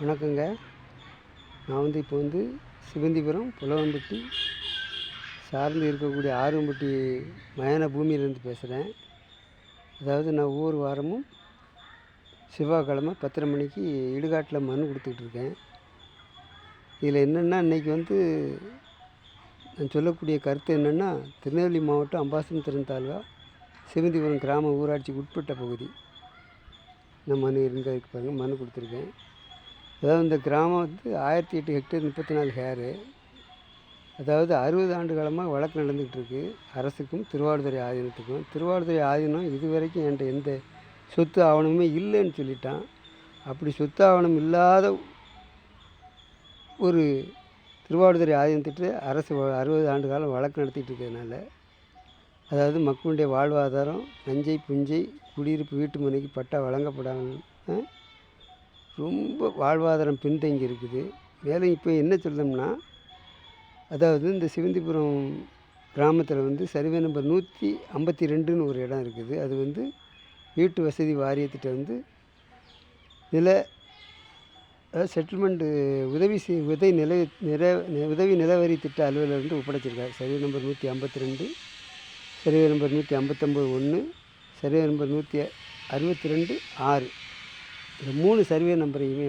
வணக்கங்க. நான் இப்போ சிவந்திபுரம் புலவம்பட்டி சார்ந்து இருக்கக்கூடிய ஆறும்பட்டி மயான பூமியிலேருந்து பேசுகிறேன். அதாவது நான் ஒவ்வொரு வாரமும் செவ்வாய்க்கிழமை 10:30 மணிக்கு இடுகாட்டில் மனு கொடுத்துட்ருக்கேன். இதில் என்னென்னா, இன்றைக்கி நான் சொல்லக்கூடிய கருத்து என்னென்னா, திருநெல்வேலி மாவட்டம் அம்பாசமுத்திரம் தாலுகா சிவந்திபுரம் கிராம ஊராட்சிக்கு உட்பட்ட பகுதி. நான் மனு பாருங்கள், மனு கொடுத்துருக்கேன். அதாவது இந்த கிராமம் 1008 ஹெக்டேர் 34 ஹேரு. அதாவது 60 ஆண்டு காலமாக வழக்கு நடந்துக்கிட்டு இருக்குது அரசுக்கும் திருவாவடுதுறை ஆதீனத்துக்கும். திருவாவடுதுறை ஆதீனம் இது வரைக்கும் என்கிட்ட எந்த சொத்து ஆவணமுமே இல்லைன்னு சொல்லிட்டான். அப்படி சொத்து ஆவணம் இல்லாத ஒரு திருவாவடுதுறை ஆதீனத்திட்டு அரசு 60 ஆண்டு காலம் வழக்கு நடத்திட்டு இருக்கிறதுனால, அதாவது மக்களுடைய வாழ்வாதாரம் நஞ்சை புஞ்சை குடியிருப்பு வீட்டு மனைக்கு பட்டா வழங்கப்படாமல் ரொம்ப வாழ்வாதாரம் பின்தங்கி இருக்குது. மேலும் இப்போ என்ன சொல்லணும்னா, அதாவது இந்த சிவந்திபுரம் கிராமத்தில் சர்வே நம்பர் 152ன்னு ஒரு இடம் இருக்குது. அது வீட்டு வசதி வாரியத்திட்ட நில செட்டில்மெண்ட்டு உதவி நிலவரி திட்ட அலுவலர் ஒப்படைச்சிருக்காரு. Survey number 152, survey number 159(1), survey number 162(6). இந்த 3 சர்வே நம்பரையுமே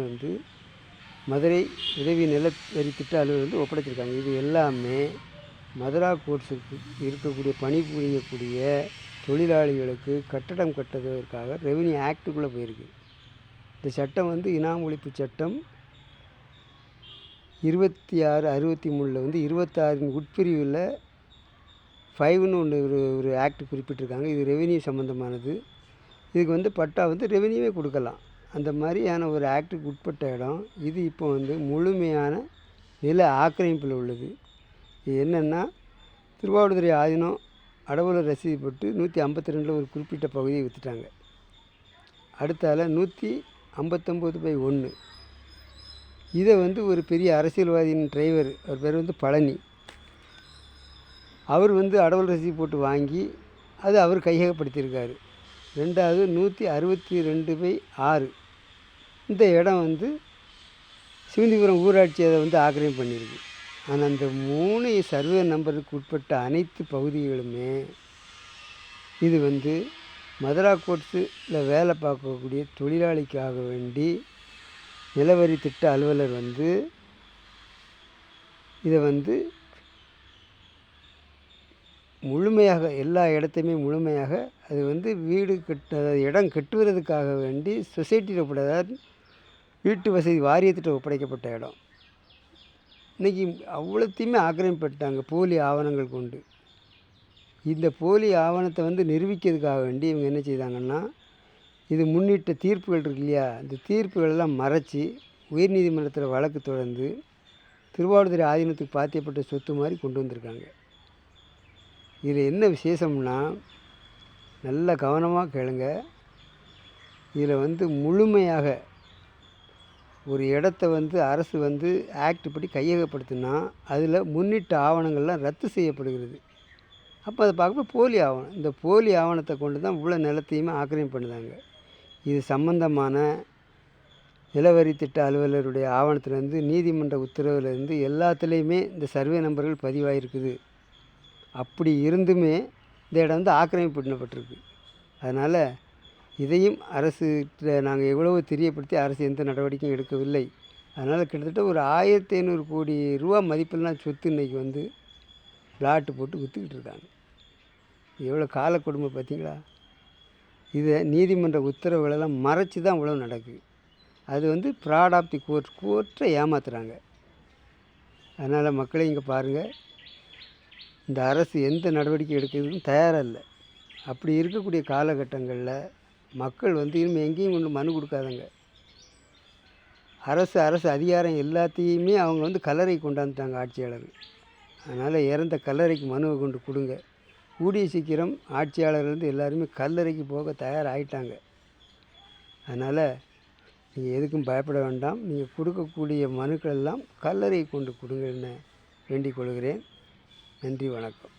மதுரை உதவி நிலவரி திட்ட அலுவலர் ஒப்படைச்சிருக்காங்க. இது எல்லாமே மதுரா கோட்ஸுக்கு இருக்கக்கூடிய பணிபுரியக்கூடிய தொழிலாளிகளுக்கு கட்டடம் கட்டுவதற்காக ரெவென்யூ ஆக்டுக்குள்ளே போயிருக்கு. இந்த சட்டம் இனாம் ஒழிப்பு சட்டம் 2663 26 உட்பிரிவில் 5ன்னு ஒரு ஆக்ட் குறிப்பிட்டிருக்காங்க. இது ரெவென்யூ சம்மந்தமானது. இதுக்கு பட்டா ரெவென்யூவே கொடுக்கலாம். அந்த மாதிரியான ஒரு ஆக்டுக்கு உட்பட்ட இடம் இது. இப்போ முழுமையான நில ஆக்கிரமிப்பில் உள்ளது. இது என்னென்னா, திருவாவடுதுறை ஆதீனம் அடவுலர் ரசீது போட்டு 152 ஒரு குறிப்பிட்ட பகுதியை விற்றுட்டாங்க. அடுத்தால 159/1 இதை ஒரு பெரிய அரசியல்வாதியின் டிரைவர், அவர் பேர் பழனி. அவர் அடவுலர் ரசீது போட்டு வாங்கி அது அவர் கையகப்படுத்தியிருக்காரு. ரெண்டாவது 162/6 இந்த இடம் சிவந்திபுரம் ஊராட்சி அதை ஆக்கிரமிப்பு பண்ணியிருக்கு. ஆனால் அந்த 3 சர்வே நம்பருக்கு உட்பட்ட அனைத்து பகுதிகளுமே இது மதுரா கோட்ஸில் வேலை பார்க்கக்கூடிய தொழிலாளிக்காக வேண்டி நிலவரி திட்ட அலுவலர் இதை முழுமையாக எல்லா இடத்தையுமே முழுமையாக அது வீடு இடம் கட்டுவதற்காக வேண்டி சொசைட்டியில் ஒப்படைத்தார். வீட்டு வசதி வாரியத்திட்ட ஒப்படைக்கப்பட்ட இடம். இன்றைக்கி அவ்வளோத்தையுமே ஆக்கிரமிப்பட்டாங்க போலி ஆவணங்கள் கொண்டு. இந்த போலி ஆவணத்தை நிரூபிக்கிறதுக்காக வேண்டி இவங்க என்ன செய்தாங்கன்னா, இது முன்னிட்ட தீர்ப்புகள் இருக்கு இல்லையா, இந்த தீர்ப்புகளெல்லாம் மறைச்சி உயர்நீதிமன்றத்தில் வழக்கு தொடர்ந்து திருவாவடுதுறை ஆதீனத்துக்கு பாத்தியப்பட்ட சொத்து மாதிரி கொண்டு வந்திருக்காங்க. இதில் என்ன விசேஷம்னா, நல்ல கவனமாக கேளுங்க. இதில் முழுமையாக ஒரு இடத்த அரசு ஆக்ட் படி கையகப்படுத்தினா அதில் முன்னிட்ட ஆவணங்கள்லாம் ரத்து செய்யப்படுகிறது. அப்போ அதை பார்க்கும்போது போலி ஆவணம். இந்த போலி ஆவணத்தை கொண்டு தான் இவ்வளோ நிலத்தையுமே ஆக்கிரமிப்பு பண்ணுதாங்க. இது சம்பந்தமான நிலவரி திட்ட அலுவலருடைய ஆவணத்துலேருந்து நீதிமன்ற உத்தரவுலேருந்து எல்லாத்துலேயுமே இந்த சர்வே நம்பர்கள் பதிவாகிருக்குது. அப்படி இருந்துமே இந்த இடம் ஆக்கிரமிப்பு பண்ணப்பட்டிருக்கு. அதனால் இதையும் அரசு நாங்கள் எவ்வளவோ தெரியப்படுத்தி அரசு எந்த நடவடிக்கையும் எடுக்கவில்லை. அதனால் கிட்டத்தட்ட ஒரு 1500 கோடி ரூபா மதிப்பெல்லாம் சொத்து இன்றைக்கி பிளாட்டு போட்டு விற்றுக்கிட்டு இருக்காங்க. எவ்வளோ கால கொடுமை பார்த்தீங்களா? இதை நீதிமன்ற உத்தரவுகளெல்லாம் மறைச்சி தான் இவ்வளோ நடக்குது. அது ப்ராட் ஆஃப் தி கோர்ட்டை ஏமாத்துறாங்க. அதனால் மக்களை இங்கே பாருங்கள், இந்த அரசு எந்த நடவடிக்கை எடுக்கிறதுக்கும் தயாராக இல்லை. அப்படி இருக்கக்கூடிய காலகட்டங்களில் மக்கள் இனிமேல் எங்கேயும் கொண்டு மனு கொடுக்காதங்க. அரசு அதிகாரம் எல்லாத்தையுமே அவங்க கல்லறை கொண்டாந்துட்டாங்க ஆட்சியாளர். அதனால் இறந்த கல்லறைக்கு மனுவை கொண்டு கொடுங்க. கூடிய சீக்கிரம் ஆட்சியாளர் எல்லாருமே கல்லறைக்கு போக தயாராகிட்டாங்க. அதனால் நீங்கள் எதுக்கும் பயப்பட வேண்டாம். நீங்கள் கொடுக்கக்கூடிய மனுக்கள் எல்லாம் கல்லறை கொண்டு கொடுங்கன்னு வேண்டிக் கொள்கிறேன். நன்றி, வணக்கம்.